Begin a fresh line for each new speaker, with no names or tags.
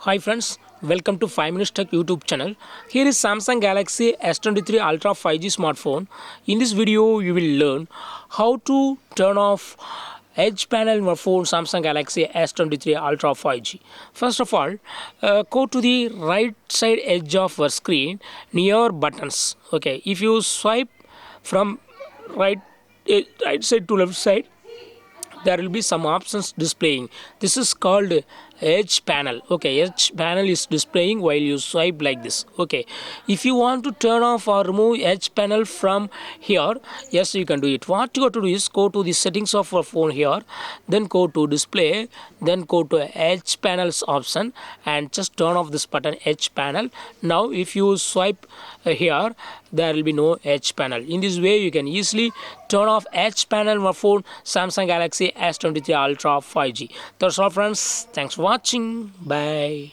Hi friends, welcome to 5 Minutes Tech YouTube channel. Here is Samsung Galaxy S23 Ultra 5G smartphone. In this video, you will learn how to turn off edge panel in your phone Samsung Galaxy S23 Ultra 5G. First of all, go to the right side edge of your screen near buttons. Okay, if you swipe from right side to left side, there will be some options displaying. This is called edge panel. Okay, edge panel is displaying while you swipe like this. Okay, if you want to turn off or remove edge panel from here, yes, you can do it. What you got to do is go to the settings of your phone here, then go to display, then go to edge panels option and just turn off this button edge panel. Now if you swipe here, there will be no edge panel. In this way you can easily turn off edge panel on your phone Samsung Galaxy S23 Ultra 5G. That's all friends, thanks for watching, bye.